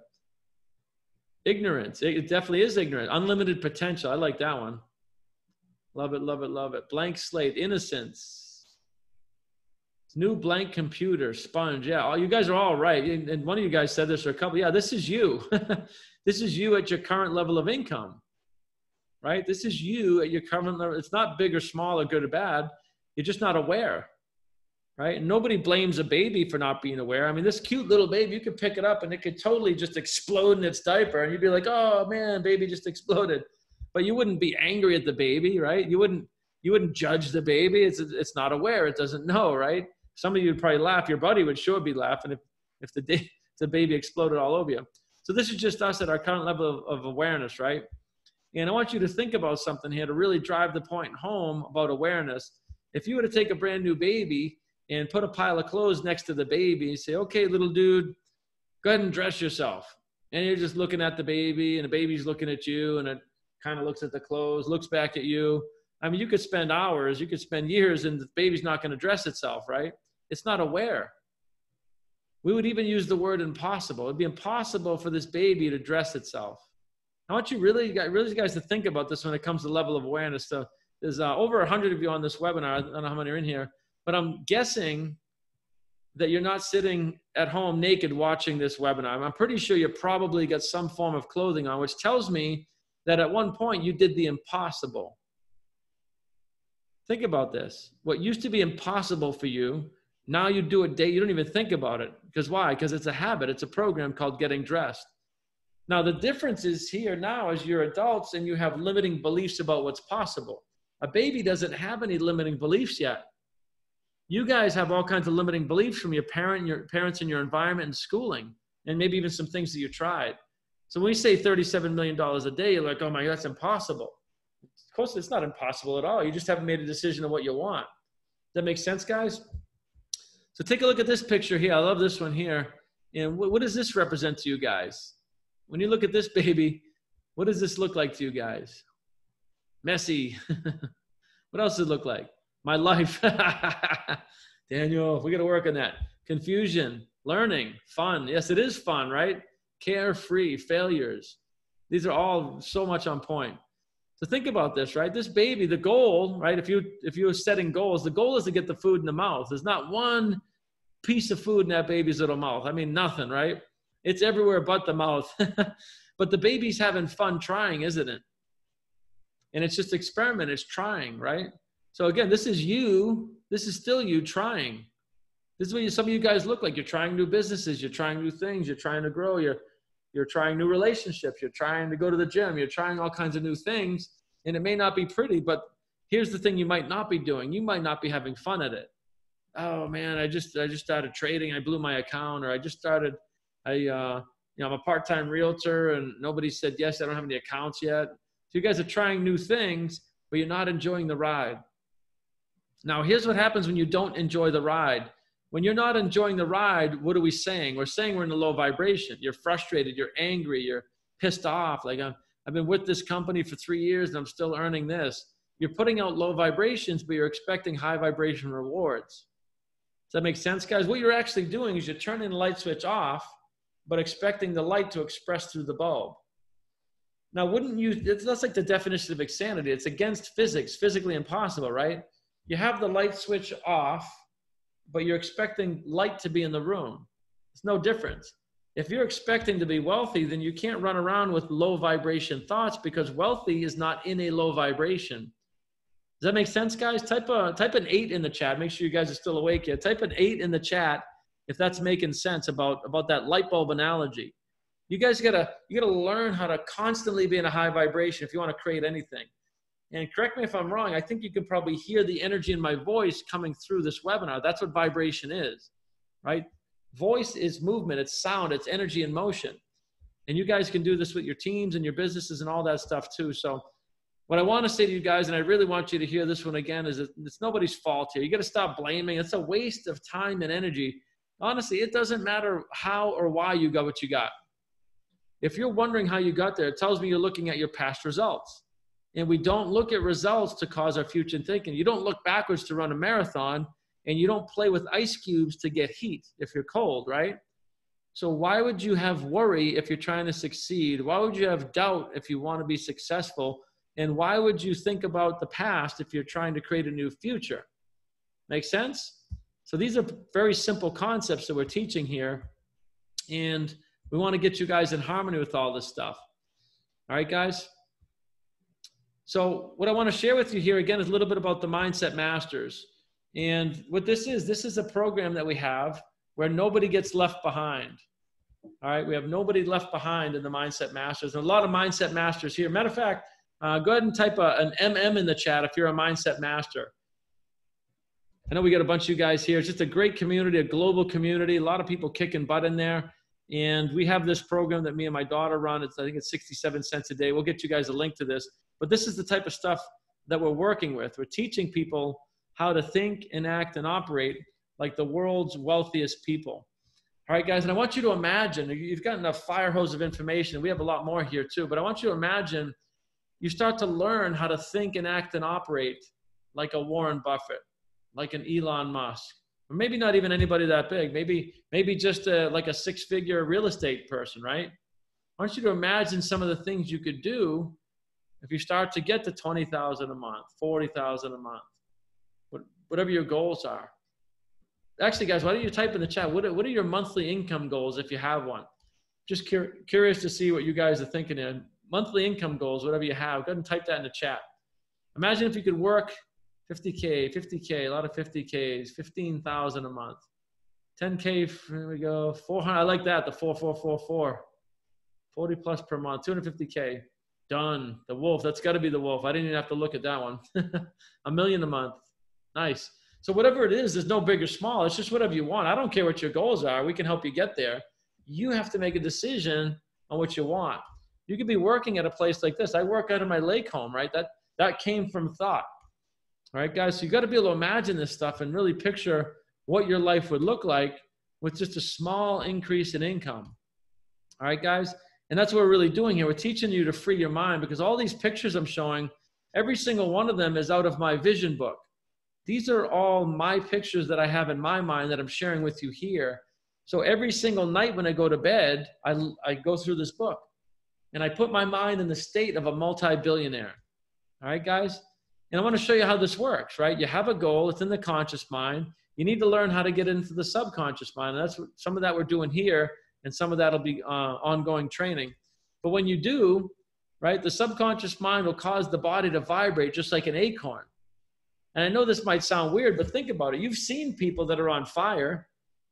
Ignorance, it definitely is ignorant. Unlimited potential, I like that one. Love it, love it, love it. Blank slate, innocence. New blank computer, sponge. Yeah, you guys are all right. And one of you guys said this or a couple. Yeah, this is you. This is you at your current level of income, right? This is you at your current level. It's not big or small or good or bad. You're just not aware, right? And nobody blames a baby for not being aware. I mean, this cute little baby, you could pick it up and it could totally just explode in its diaper. And you'd be like, oh man, baby just exploded. But you wouldn't be angry at the baby, right? You wouldn't judge the baby. It's not aware. It doesn't know, right? Some of you would probably laugh. Your buddy would sure be laughing if the baby exploded all over you. So this is just us at our current level of awareness, right? And I want you to think about something here to really drive the point home about awareness. If you were to take a brand new baby and put a pile of clothes next to the baby and say, okay, little dude, go ahead and dress yourself. And you're just looking at the baby and the baby's looking at you and it kind of looks at the clothes, looks back at you. I mean, you could spend hours, you could spend years, and the baby's not going to dress itself, right? It's not aware. We would even use the word impossible. It'd be impossible for this baby to dress itself. I want you really guys to think about this when it comes to level of awareness. So there's over 100 of you on this webinar. I don't know how many are in here, but I'm guessing that you're not sitting at home naked watching this webinar. I'm pretty sure you probably got some form of clothing on, which tells me that at one point you did the impossible. Think about this. What used to be impossible for you, now you do it you don't even think about it. Because why? Because it's a habit. It's a program called getting dressed. Now, the difference is here now as you're adults and you have limiting beliefs about what's possible. A baby doesn't have any limiting beliefs yet. You guys have all kinds of limiting beliefs from your parents and your environment and schooling, and maybe even some things that you tried. So when we say $37 million a day, you're like, oh my God, that's impossible. Of course, it's not impossible at all. You just haven't made a decision of what you want. Does that make sense, guys? So take a look at this picture here. I love this one here. And what does this represent to you guys? When you look at this baby, what does this look like to you guys? Messy. What else does it look like? My life. Daniel, we got to work on that. Confusion, learning, fun. Yes, it is fun, right? Carefree, failures. These are all so much on point. So think about this, right? This baby, the goal, right? If you were setting goals, the goal is to get the food in the mouth. There's not one piece of food in that baby's little mouth. I mean, nothing, right? It's everywhere but the mouth. But the baby's having fun trying, isn't it? And it's just experiment. It's trying, right? So again, this is you. This is still you trying. This is what some of you guys look like. You're trying new businesses. You're trying new things. You're trying to grow. You're trying new relationships. You're trying to go to the gym. You're trying all kinds of new things. And it may not be pretty, but here's the thing you might not be doing. You might not be having fun at it. Oh man, I just started trading. I blew my account, or I'm a part-time realtor and nobody said yes. I don't have any accounts yet. So you guys are trying new things, but you're not enjoying the ride. Now, here's what happens when you don't enjoy the ride. When you're not enjoying the ride, what are we saying? We're saying we're in a low vibration. You're frustrated. You're angry. You're pissed off. Like, I've been with this company for 3 years and I'm still earning this. You're putting out low vibrations, but you're expecting high vibration rewards. Does that make sense, guys? What you're actually doing is you're turning the light switch off, but expecting the light to express through the bulb. Now, that's like the definition of insanity. It's against physics, physically impossible, right? You have the light switch off, but you're expecting light to be in the room. It's no difference. If you're expecting to be wealthy, then you can't run around with low vibration thoughts, because wealthy is not in a low vibration. Does that make sense, guys? Type an 8 in the chat. Make sure you guys are still awake here. Type an 8 in the chat if that's making sense about that light bulb analogy. You guys you gotta learn how to constantly be in a high vibration if you want to create anything. And correct me if I'm wrong, I think you can probably hear the energy in my voice coming through this webinar. That's what vibration is, right? Voice is movement, it's sound, it's energy in motion. And you guys can do this with your teams and your businesses and all that stuff too. So what I want to say to you guys, and I really want you to hear this one again, is that it's nobody's fault here. You got to stop blaming. It's a waste of time and energy. Honestly, it doesn't matter how or why you got what you got. If you're wondering how you got there, it tells me you're looking at your past results. And we don't look at results to cause our future thinking. You don't look backwards to run a marathon, and you don't play with ice cubes to get heat if you're cold, right? So why would you have worry if you're trying to succeed? Why would you have doubt if you want to be successful? And why would you think about the past if you're trying to create a new future? Make sense? So these are very simple concepts that we're teaching here. And we want to get you guys in harmony with all this stuff. All right, guys? So what I want to share with you here again is a little bit about the Mindset Masters. And what this is a program that we have where nobody gets left behind. All right, we have nobody left behind in the Mindset Masters. And a lot of Mindset Masters here. Matter of fact, go ahead and type an MM in the chat if you're a Mindset Master. I know we got a bunch of you guys here. It's just a great community, a global community, a lot of people kicking butt in there. And we have this program that me and my daughter run. I think it's 67 cents a day. We'll get you guys a link to this. But this is the type of stuff that we're working with. We're teaching people how to think and act and operate like the world's wealthiest people. All right, guys, and I want you to imagine, you've got enough fire hose of information. We have a lot more here too, but I want you to imagine you start to learn how to think and act and operate like a Warren Buffett, like an Elon Musk, or maybe not even anybody that big, maybe just like a six-figure real estate person, right? I want you to imagine some of the things you could do if you start to get to 20,000 a month, 40,000 a month, whatever your goals are. Actually, guys, why don't you type in the chat, what are your monthly income goals if you have one? Just curious to see what you guys are thinking in. Monthly income goals, whatever you have, go ahead and type that in the chat. Imagine if you could work 50K, a lot of 50Ks, 15,000 a month. 10K, here we go, 400, I like that, the 4444. 40 plus per month, 250K, done. The wolf, that's gotta be the wolf. I didn't even have to look at that one. $1 million a month, nice. So whatever it is, there's no big or small, it's just whatever you want. I don't care what your goals are, we can help you get there. You have to make a decision on what you want. You could be working at a place like this. I work out of my lake home, right? That came from thought. All right, guys, so you got to be able to imagine this stuff and really picture what your life would look like with just a small increase in income. All right, guys, and that's what we're really doing here. We're teaching you to free your mind, because all these pictures I'm showing, every single one of them is out of my vision book. These are all my pictures that I have in my mind that I'm sharing with you here. So every single night when I go to bed, I go through this book. And I put my mind in the state of a multi-billionaire. All right, guys? And I want to show you how this works, right? You have a goal. It's in the conscious mind. You need to learn how to get into the subconscious mind. And that's what, some of that we're doing here, and some of that will be ongoing training. But when you do, right, the subconscious mind will cause the body to vibrate just like an acorn. And I know this might sound weird, but think about it. You've seen people that are on fire,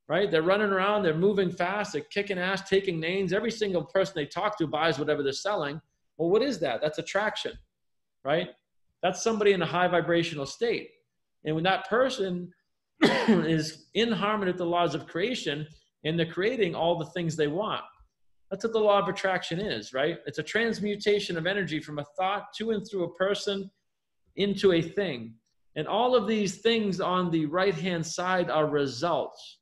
right? They're running around, they're moving fast, they're kicking ass, taking names. Every single person they talk to buys whatever they're selling. Well, what is that? That's attraction, right? That's somebody in a high vibrational state. And when that person is in harmony with the laws of creation, and they're creating all the things they want. That's what the law of attraction is, right? It's a transmutation of energy from a thought to and through a person into a thing. And all of these things on the right-hand side are results.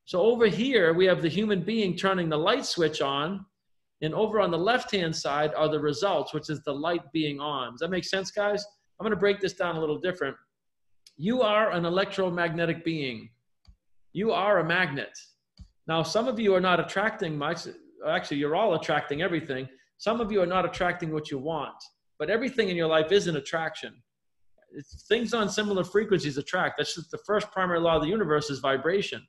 So over here, we have the human being turning the light switch on, and over on the left-hand side are the results, which is the light being on. Does that make sense, guys? I'm going to break this down a little different. You are an electromagnetic being. You are a magnet. Now, some of you are not attracting much. Actually, you're all attracting everything. Some of you are not attracting what you want, but everything in your life is an attraction. Things on similar frequencies attract. That's just the first primary law of the universe is vibration.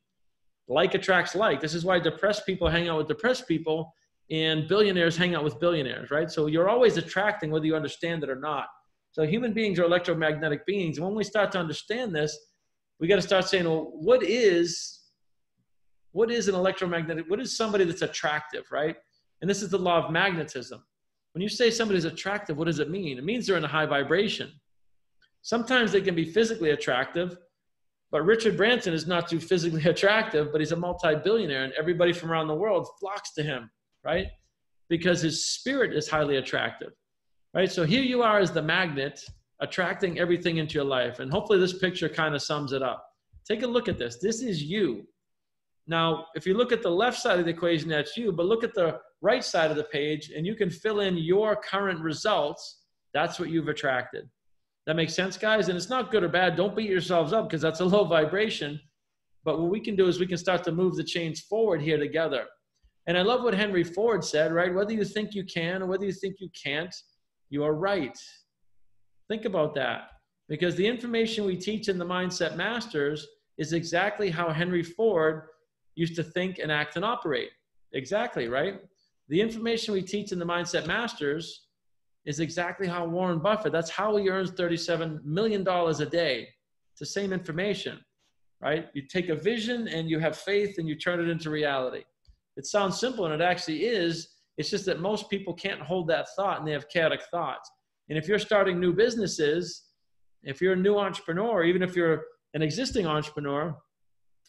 Like attracts like. This is why depressed people hang out with depressed people and billionaires hang out with billionaires, right? So you're always attracting whether you understand it or not. So human beings are electromagnetic beings. And when we start to understand this, we got to start saying, well, what is an electromagnetic, what is somebody that's attractive, right? And this is the law of magnetism. When you say somebody's attractive, what does it mean? It means they're in a high vibration. Sometimes they can be physically attractive, but Richard Branson is not too physically attractive, but he's a multi-billionaire, and everybody from around the world flocks to him, right? Because his spirit is highly attractive, right? So here you are as the magnet, attracting everything into your life. And hopefully this picture kind of sums it up. Take a look at this. This is you. Now, if you look at the left side of the equation, that's you, but look at the right side of the page and you can fill in your current results. That's what you've attracted. That makes sense, guys? And it's not good or bad. Don't beat yourselves up because that's a low vibration. But what we can do is we can start to move the chains forward here together. And I love what Henry Ford said, right? Whether you think you can or whether you think you can't, you are right. Think about that. Because the information we teach in the Mindset Masters is exactly how Henry Ford used to think and act and operate. Exactly, right? The information we teach in the Mindset Masters is exactly how Warren Buffett, that's how he earns $37 million a day. It's the same information, right? You take a vision and you have faith and you turn it into reality. It sounds simple and it actually is. It's just that most people can't hold that thought and they have chaotic thoughts. And if you're starting new businesses, if you're a new entrepreneur, even if you're an existing entrepreneur,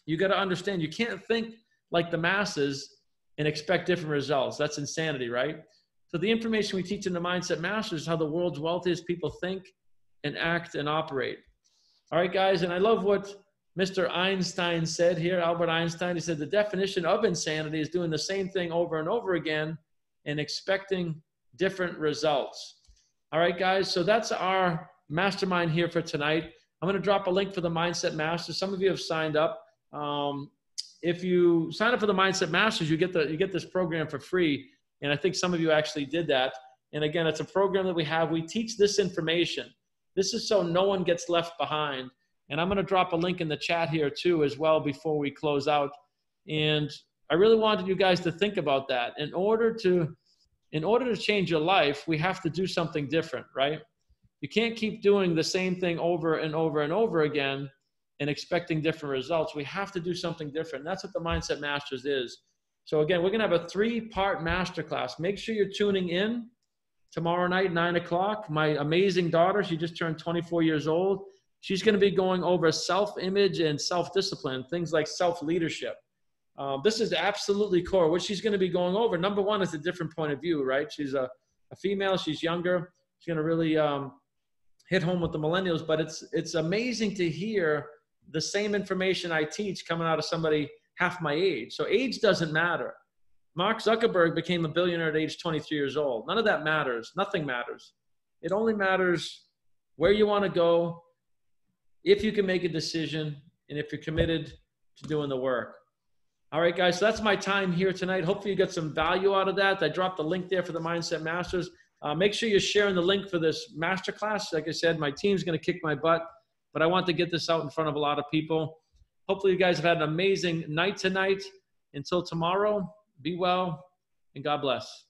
you got to understand you can't think like the masses and expect different results. That's insanity, right? So the information we teach in the Mindset Masters is how the world's wealthiest people think and act and operate. All right, guys, and I love what Mr. Einstein said here, Albert Einstein. He said the definition of insanity is doing the same thing over and over again and expecting different results. All right, guys, so that's our mastermind here for tonight. I'm going to drop a link for the Mindset Masters. Some of you have signed up. If you sign up for the Mindset Masters, you get this program for free. And I think some of you actually did that. And again, it's a program that we have. We teach this information. This is so no one gets left behind. And I'm going to drop a link in the chat here too as well before we close out. And I really wanted you guys to think about that. In order to change your life, we have to do something different, right? You can't keep doing the same thing over and over and over again and expecting different results. We have to do something different. That's what the Mindset Masters is. So again, we're going to have a 3-part masterclass. Make sure you're tuning in tomorrow night, 9 o'clock. My amazing daughter, she just turned 24 years old. She's going to be going over self-image and self-discipline, things like self-leadership. This is absolutely core. What she's going to be going over, number one, is a different point of view, right? She's a female. She's younger. She's going to really hit home with the millennials. But it's amazing to hear the same information I teach coming out of somebody half my age. So age doesn't matter. Mark Zuckerberg became a billionaire at age 23 years old. None of that matters. Nothing matters. It only matters where you want to go, if you can make a decision, and if you're committed to doing the work. All right, guys, so that's my time here tonight. Hopefully you got some value out of that. I dropped the link there for the Mindset Masters. Make sure you're sharing the link for this masterclass. Like I said, my team's going to kick my butt, but I want to get this out in front of a lot of people. Hopefully you guys have had an amazing night tonight. Until tomorrow, be well and God bless.